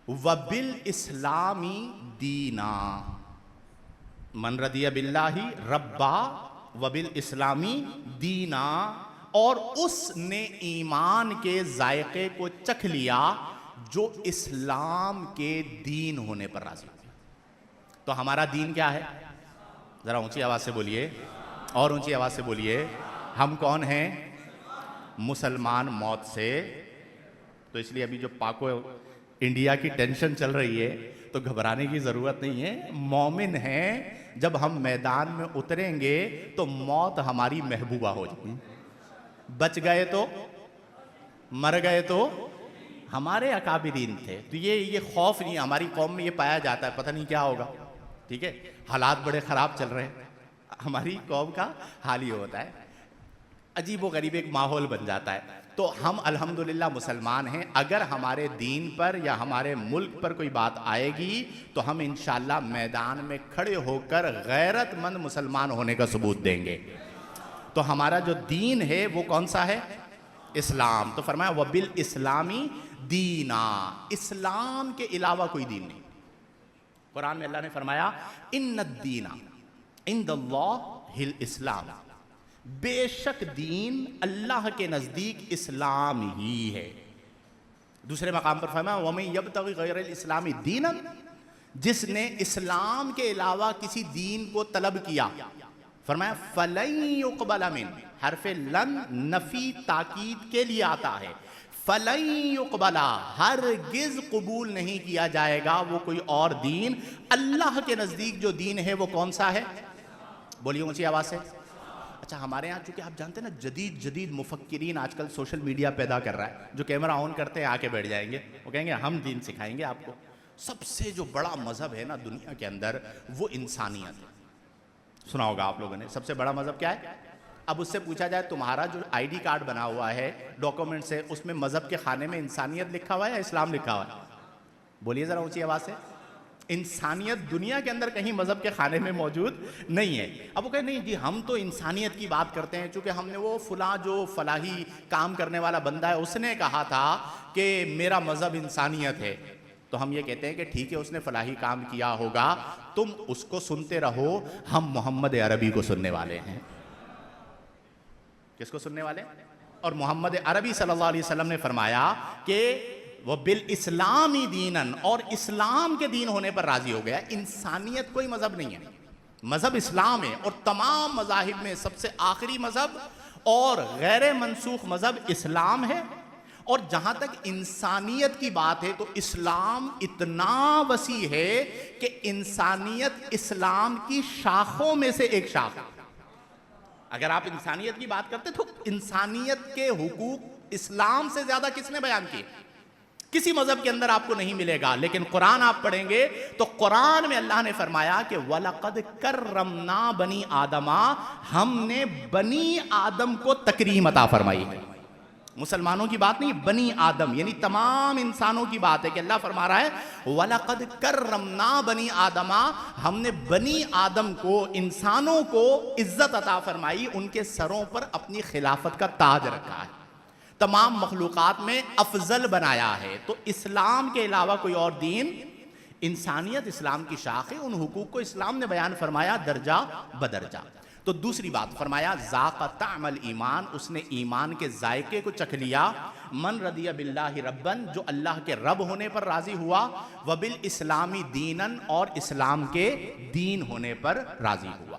وبالاسلامی دینا، من رضی باللہ ربا وبالاسلامی دینا، اور اس نے ایمان کے ذائقے کو چکھ لیا جو اسلام کے دین ہونے پر راضی ہو۔ تو ہمارا دین کیا ہے؟ ذرا اونچی آواز سے بولیے، اور اونچی آواز سے بولیے، ہم کون ہیں؟ مسلمان موت سے۔ تو اس لیے ابھی جو پاکو انڈیا کی ٹینشن چل رہی ہے تو گھبرانے کی ضرورت نہیں ہے، مومن ہیں، جب ہم میدان میں اتریں گے تو موت ہماری محبوبہ ہو جائے گی، بچ گئے تو، مر گئے تو ہمارے اکابرین تھے۔ تو یہ خوف نہیں، ہماری قوم میں یہ پایا جاتا ہے، پتہ نہیں کیا ہوگا، ٹھیک ہے، حالات بڑے خراب چل رہے ہیں، ہماری قوم کا حال ہی ہوتا ہے، عجیب و غریب ایک ماحول بن جاتا ہے۔ تو ہم الحمدللہ مسلمان ہیں، اگر ہمارے دین پر یا ہمارے ملک پر کوئی بات آئے گی تو ہم انشاءاللہ میدان میں کھڑے ہو کر غیرت مند مسلمان ہونے کا ثبوت دیں گے۔ تو ہمارا جو دین ہے وہ کون سا ہے؟ اسلام۔ تو فرمایا وبالاسلامی دینا، اسلام کے علاوہ کوئی دین نہیں۔ قرآن میں اللہ نے فرمایا ان الدین عند اللہ الاسلام، بے شک دین اللہ کے نزدیک اسلام ہی ہے۔ دوسرے مقام پر فرمایا وَمَن يَبْتَغِ غَيْرَ الْإِسْلَامِ دِينًا، جس نے اسلام کے علاوہ کسی دین کو طلب کیا، فرمایا فَلَن يُقْبَلَ مِنْهُ، حرف لن نفی تاکید کے لیے آتا ہے، فَلَن يُقْبَلَ، ہرگز قبول نہیں کیا جائے گا وہ کوئی اور دین، اللہ کے نزدیک جو دین ہے وہ کون سا ہے؟ بولیے اونچی آواز سے۔ اچھا ہمارے ہاں چونکہ آپ جانتے ہیں نا جدید مفکرین آج کل سوشل میڈیا پیدا کر رہا ہے، جو کیمرہ آن کرتے ہیں آ کے بیٹھ جائیں گے، وہ کہیں گے ہم دین سکھائیں گے آپ کو۔ سب سے جو بڑا مذہب ہے نا دنیا کے اندر وہ انسانیت ہے، سنا ہوگا آپ لوگوں نے، سب سے بڑا مذہب کیا ہے؟ اب اس سے پوچھا جائے تمہارا جو آئی ڈی کارڈ بنا ہوا ہے، ڈاکومنٹس ہے، اس میں مذہب کے خانے میں انسانیت لکھا ہوا ہے یا اسلام لکھا ہوا ہے؟ بولیے ذرا اونچی آواز سے۔ انسانیت دنیا کے اندر کہیں مذہب کے خانے میں موجود نہیں ہے۔ اب وہ کہے نہیں جی ہم تو انسانیت کی بات کرتے ہیں، چونکہ ہم نے وہ فلاں جو فلاحی کام کرنے والا بندہ ہے اس نے کہا تھا کہ میرا مذہب انسانیت ہے، تو ہم یہ کہتے ہیں کہ ٹھیک ہے اس نے فلاحی کام کیا ہوگا، تم اس کو سنتے رہو، ہم محمد عربی کو سننے والے ہیں۔ کس کو سننے والے؟ اور محمد عربی صلی اللہ علیہ وسلم نے فرمایا کہ وہ بالاسلامی دینن، اور اسلام کے دین ہونے پر راضی ہو گیا۔ انسانیت کوئی مذہب نہیں ہے، مذہب اسلام ہے، اور تمام مذاہب میں سب سے آخری مذہب اور غیر منسوخ مذہب اسلام ہے۔ اور جہاں تک انسانیت کی بات ہے تو اسلام اتنا وسیع ہے کہ انسانیت اسلام کی شاخوں میں سے ایک شاخ ہے۔ اگر آپ انسانیت کی بات کرتے تو انسانیت کے حقوق اسلام سے زیادہ کس نے بیان کیے؟ کسی مذہب کے اندر آپ کو نہیں ملے گا، لیکن قرآن آپ پڑھیں گے تو قرآن میں اللہ نے فرمایا کہ وَلَقَدْ كَرَّمْنَا بَنِي آدَمَ، ہم نے بنی آدم کو تکریم عطا فرمائی ہے۔ مسلمانوں کی بات نہیں، بنی آدم یعنی تمام انسانوں کی بات ہے کہ اللہ فرما رہا ہے وَلَقَدْ كَرَّمْنَا بَنِي آدَمَ، ہم نے بنی آدم کو، انسانوں کو عزت عطا فرمائی، ان کے سروں پر اپنی خلافت کا تاج رکھا ہے، تمام مخلوقات میں افضل بنایا ہے۔ تو اسلام کے علاوہ کوئی اور دین، انسانیت اسلام کی شاخ ہے، ان حقوق کو اسلام نے بیان فرمایا درجہ بدرجہ۔ تو دوسری بات فرمایا ذاق طعم الایمان، اس نے ایمان کے ذائقے کو چکھ لیا، من رضی باللہ ربن، جو اللہ کے رب ہونے پر راضی ہوا، وبالاسلامی دینن، اور اسلام کے دین ہونے پر راضی ہوا۔